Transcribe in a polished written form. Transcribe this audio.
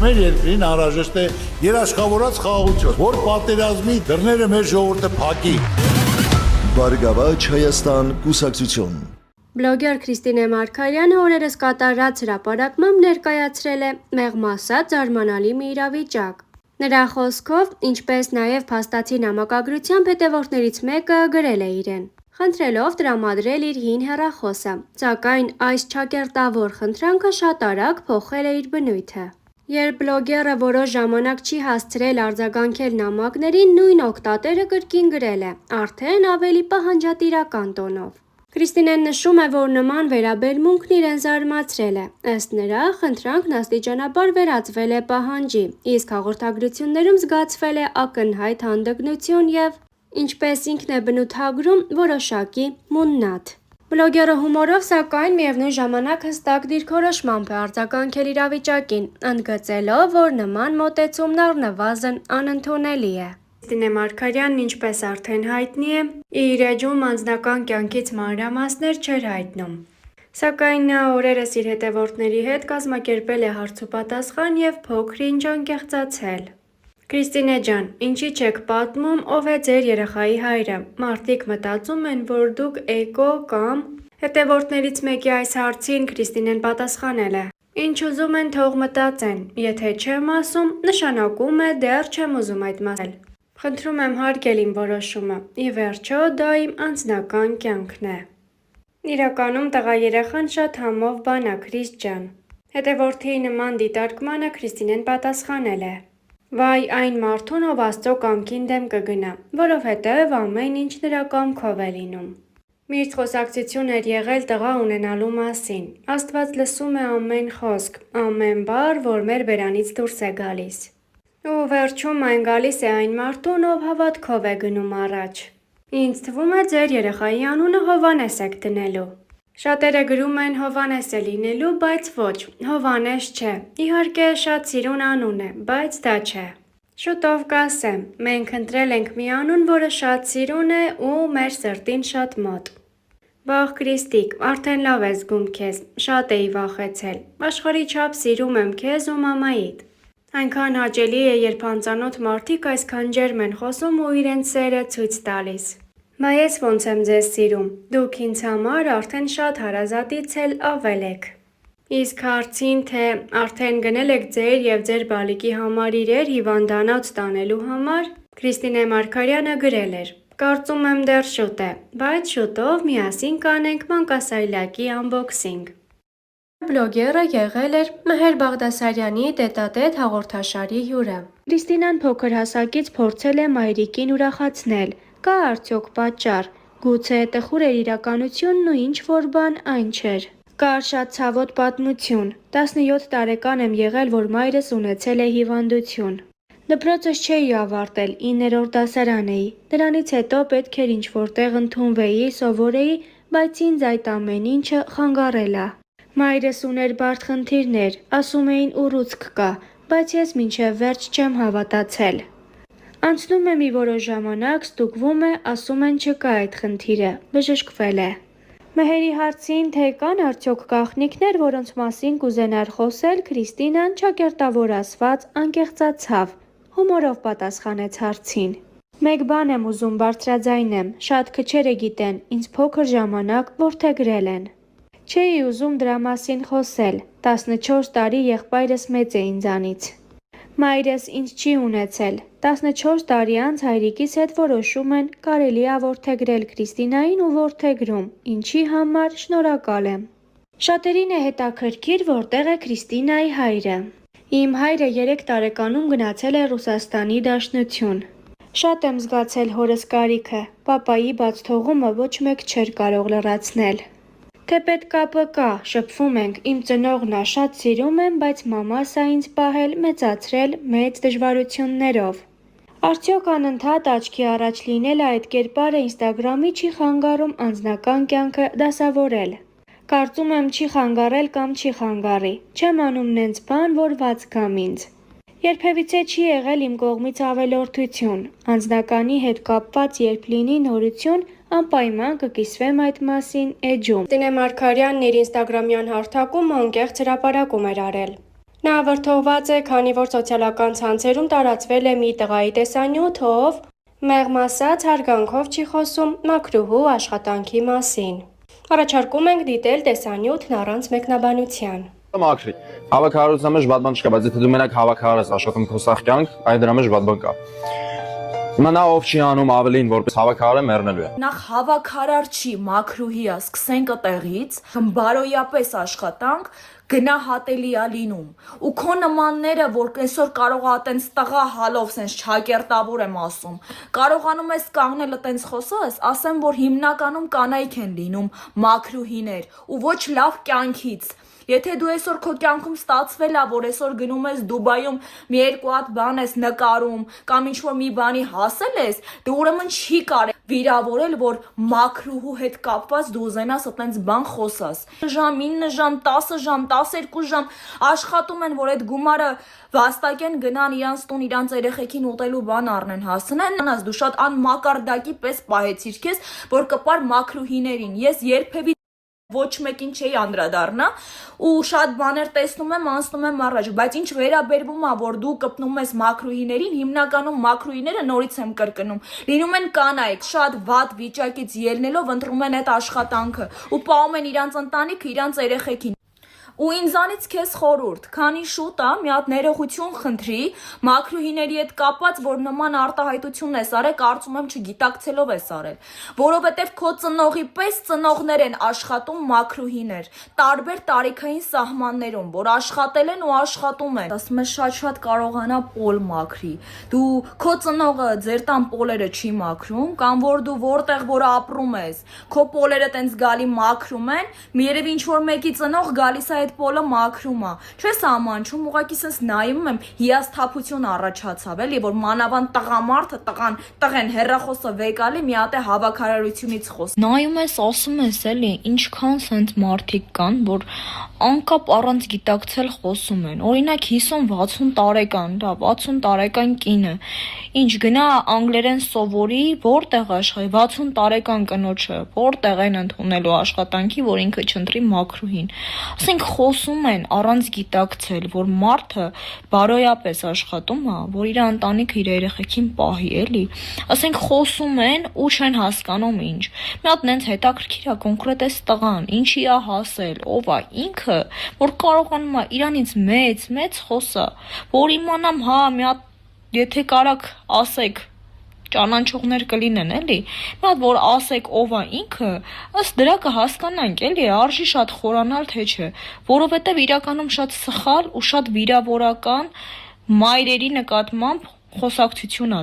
Մեր երկրին անհրաժեշտ է երաշխավորած խաղաղություն, որ պատերազմի դռները մեր ժողովուրդը փակի։ Բարգավաճ Հայաստան կուսակցություն։ Բլոգեր Քրիստինե Մարգարյանը օրերս կատարած հրապարակմամբ ներկայացրել է մեղմ ասած զարմանալի մի իրավիճակ։ Նրա խոսքով, ինչպես նաև փաստացի նամակագրությամբ հետևորդներից մեկը գրել է իրեն, խնդրելով տրամադրել իր հին հեռախոսը, սակայն այս ճակերտավոր խնդրանքը շատ արագ փոխել է իր բնույթը։ Երբ բլոգերը որոշ ժամանակ չի հասցրել արձագանքել նամակներին, նույն օգտատերը կրկին գրել է, արդեն ավելի պահանջատիրական տոնով։ Քրիստինեն նշում է, որ նման վերաբերմունքն իրեն զարմացրել է։ Ըստ նրա, խնդրանքն աստիճանաբար վերածվել է պահանջի, իսկ հաղորդագրություններում զգացվել է ակնհայտ հանդգնություն և, ինչպես ինքն է բնութագրում, որոշակի մուննաթ։ Բլոգերը հումորով, սակայն միևնույն ժամանակ հստակ դիրքորոշմամբ է արձագանքել իրավիճակին, ընդգծելով, որ նման մոտեցումն առնվազն անընդունելի է։ Քրիստինե Մարգարյանն, ինչպես արդեն հայտնի է, իր էջում անձնական կյանքից մանրամասներ չէր հայտնում։ Սակայն նա օրերս իր հետևորդների հետ կազմակերպել է հարցուպատասխան և փոքր-ինչ անկեղծացել։ Քրիստինե ջան, ինչի չեք պատմում, ով է ձեր երեխայի հայրը։ Մարդիկ մտածում են, որ դուք էկո կամ… Հետևորդներից մեկի այս հարցին Քրիստինեն պատասխանել է. Ինչ ուզում են թող մտածեն, եթե չեմ ասում, նշանակում է դեռ չեմ ուզում այդ մասել։ Խնդրում եմ հարգել իմ որոշումը, ի վերջո դա իմ անձնական կյանքն է։ Իրականում տղա երեխան շատ համով բան ա, Քրիս ջան։ Հետևորդի նման դիտարկմանը Քրիստինեն պատասխանել է. Վայ այն մարդուն, ով Աստծո կամքին դեմ կգնա, որովհետև ամեն ինչ նրա կամքով է լինում։ Միշտ խոսակցություն էր եղել տղա ունենալու մասին։ Աստված լսում է ամեն խոսք, ամեն բառ, որ մեր բերանից դուրս է գալիս։ Ու վերջում այն գալիս է այն մարդուն, ով հավատքով է գնում առաջ։ Ինձ թվում է ձեր երեխայի անունը Հովհաննես եք դնելու։ Շատերը գրում են Հովհաննես է լինելու, բայց ոչ, Հովհաննես չէ։ Իհարկե շատ սիրուն անուն է, բայց դա չէ։ Շուտով կասեմ, մենք ընտրել ենք մի անուն, որը շատ սիրուն է ու մեր սրտին շատ մոտ։ Վաղ Քրիստիկ, արդեն լավ ես զգում քեզ, շատ էի վախեցել։ Աշխարհի չափ սիրում եմ քեզ ու մամայիդ։ Այնքան հաճելի է, երբ անծանոթ մարդիկ այսքան ջերմ են խոսում ու իրենց սերը ցույց տալիս։ Բա ես ոնց եմ ձեզ սիրում, դուք ինձ համար արդեն շատ հարազատից էլ ավել եք։ Իսկ հարցին, թե արդեն գնել եք ձեր և ձեր բալիկի համար իրեր հիվանդանոց տանելու համար, Քրիստինե Մարգարյանը գրել էր. Կարծում եմ դեռ շուտ է, բայց շուտով միասին կանենք մանկասայլակի անբոքսինգ։ Բլոգերը եղել էր Մհեր Բաղդասարյանի տետատետ հաղորդաշարի հյուրը։ Քրիստինան փոքր հասակից փորձել է մայրիկին ուրախացնել։ Կա արդյոք պատճառ։ Գուցե տխուր էր իրականությունն ու ինչ-որ բան այն չէր։ Կար շատ ցավոտ պատմություն։ 17 տարեկան եմ եղել, որ մայրս ունեցել է հիվանդություն։ Դպրոցս չէի ավարտել, 9-րդ դասարան էի։ Դրանից հետո պետք էր ինչ-որտեղ ընդունվեի, սովորեի, բայց ինձ այդ ամեն ինչը խանգարել ա։ Մայրս ուներ բարդ խնդիրներ, ասում էին ուռուցք կա, բայց ես մինչև վերջ չեմ հավատացել։ Անցնում է մի որոշ ժամանակ, ստուգվում է, ասում են չկա այդ խնդիրը, բժշկվել է։ Մհերի հարցին, թե կան արդյոք գաղտնիքներ, որոնց մասին կուզենար խոսել, Քրիստինան ճակերտավոր ասված անկեղծացավ, հումորով պատասխանեց հարցին։ Մեկ բան եմ ուզում բարձրաձայնեմ, շատ քչերը գիտեն, ինձ փոքր ժամանակ որդեգրել են։ Չէի ուզում դրա մասին խոսել, 14 տարի եղբայրս մեծ է ինձանից։ Մայրս ինձ չի ունեցել, 14 տարի անց հայրիկիս հետ որոշում են կարելի է որդեգրել Քրիստինային ու որդեգրում, ինչի համար շնորհակալ եմ։ Շատերին է հետաքրքիր, որտեղ է Քրիստինայի հայրը։ Իմ հայրը 3 տարեկանում գնացել է Ռուսաստանի Դաշնություն։ Շատ եմ զգացել հորս կարիքը, պապայի բաց թողումը ոչ մեկ չէր կարող լրացնել։ Թեպետ կապը կա, շփվում ենք, իմ ծնողն ա, շատ սիրում եմ, բայց մամաս ա ինձ պահել, մեծացրել մեծ դժվարություններով։ Արդյոք անընդհատ աչքի առաջ լինելը այդ կերպարը Ինստագրամի չի խանգարում անձնական կյանքը դասավորել։ Կարծում եմ չի խանգարել կամ չի խանգարի, չեմ անում նենց բան, որ վաց գամ ինձ։ Երբևիցե չի եղել իմ կողմից ավելորդություն, անձնականի հետ կապված երբ լինի նորություն, անպայման կկիսվեմ այդ մասին էջում։ Քրիստինե Մարգարյանն իր ինստագրամյան հարթակում անկեղծ հրապարակում էր արել։ Նա վրդովված է, քանի որ սոցիալական ցանցերում տարածվել է մի տղայի տեսանյութ, ով մեղմ ասած հարգանքով չի խոսում մաքրուհու աշխատանքի մասին։ Առաջարկում ենք դիտել տեսանյութն առանց մեկնաբանության։ Մաքրի։ Հավաքարարության մեջ վատ բան չկա, բայց եթե դու մենակ հավաքարար ես աշխատում քո սախ կյանք, այդ դրա մեջ վատ բան կա։ Հիմա նա ով չի անում ավելին, որպես հավաքարար է մեռնելու է։ Նախ հավաքարար չի, մաքրուհի է, սկսենք այդտեղից, բարոյապես աշխատանք գնահատելի է լինում։ Ու քո նմանները, որ այսօր կարող է այտենց տղա հալով սենց չակերտավոր եմ ասում, կարողանում ես կանգնել այտենց խոսես, ասեմ, որ հիմնականում կանայք են լինում մաքրուհիներ ու ոչ լավ կյանքից։ Եթե դու այսօր քո կյանքում ստացվել է, որ այսօր գնում ես Դուբայում մի երկու հատ բան ես նկարում կամ ինչ-որ մի բանի հասել ես, դու ուրեմն չի կարելի վիրավորել, որ մաքրուհու հետ կապված դու ուզենաս այտենց բան խոսաս։ Ժամ 9 ժամ, 10 ժամ, 12 ժամ աշխատում են, որ այդ գումարը վաստակեն գնան իրանց տուն, իրանց երեխեքին ուտելու բան առնեն, հասնեն, անաս դու շատ անմակարդակի պես պահեցիր քեզ, որ կպար մաքրուհիներին։ Ես երբևէ ոչ մեկին չի անդրադառնա ու շատ բաներ տեսնում եմ, անցնում եմ առաջ, բայց ինչ վերաբերվում է, որ դու կպնում ես մաքրուհիներին, հիմնականում մաքրուհիները նորից եմ կրկնում, լինում են կանայք, շատ վատ վիճակից ելնելով ընտրում են այդ աշխատանքը ու պահում են իրանց ընտանիքը, իրանց երեխեքին։ Ու ինձանից քեզ խորհուրդ, քանի շուտ է, մի հատ ներողություն խնդրի, մաքրուհիների հետ կապված, որ նման արտահայտություն ես արել, կարծում եմ չգիտակցելով ես արել, որովհետև քո ծնողի պես ծնողներ են աշխատում մաքրուհիներ, տարբեր տարիքային սահմաններում, որ աշխատել են ու աշխատում են։ Ասում ես շատ կարողանա պոլ մաքրի։ Դու քո ծնողը ձեր տան պոլերը չի մաքրում, կամ որ դու որտեղ որ ապրում ես, քո պոլերը տենց գալի մաքրում են, երևի ինչ որ մեկի ծնող գալիս է այդ պոլը մաքրում է, չես ամանչում, ուղղակի սենց նայում եմ, հիասթափություն առաջացավ, էլի, որ մանավանդ տղամարդը, տղեն հեռախոսը վեկալի, մի հատ է հավաքարարությունից խոս։ Նայում ես, ասում ես, էլի, ինչքան սենց մարդիկ կան, որ անկապ առանց գիտակցել խոսում են։ Օրինակ 50-60 տարեկան, դա 60 տարեկան կինը, ինչ գնա անգլերեն սովորի, որտեղ աշխատի, 60 տարեկան կնոջը, որտեղ են ընդունելու աշխատանքի, որ ինքը չընտրի մաքրուհին։ Ասենք խոսում են առանց գիտակցել, որ մարդը բարոյապես աշխատում է, որ իր ընտանիքը, իր երեխեքին պահի, էլի։ Ասենք խոսում են ու չեն հասկանում ինչ։ Մի հատ նենց հետաքրքիր է կոնկրետ էս տղան, ինչի է հասել, ով է ինքը, որ կարողանում է իրանից մեծ խոսա, որ իմանամ, հա, մի հատ եթե կարաք ասեք ճանաչողներ կլինեն, էլի, մի հատ որ ասեք ով է ինքը, ըստ դրա կհասկանանք, էլի, արժի շատ խորանալ թե չէ, որովհետև իրականում շատ սխալ ու շատ վիրավորական մայրերի նկատմամբ խոսակցություն է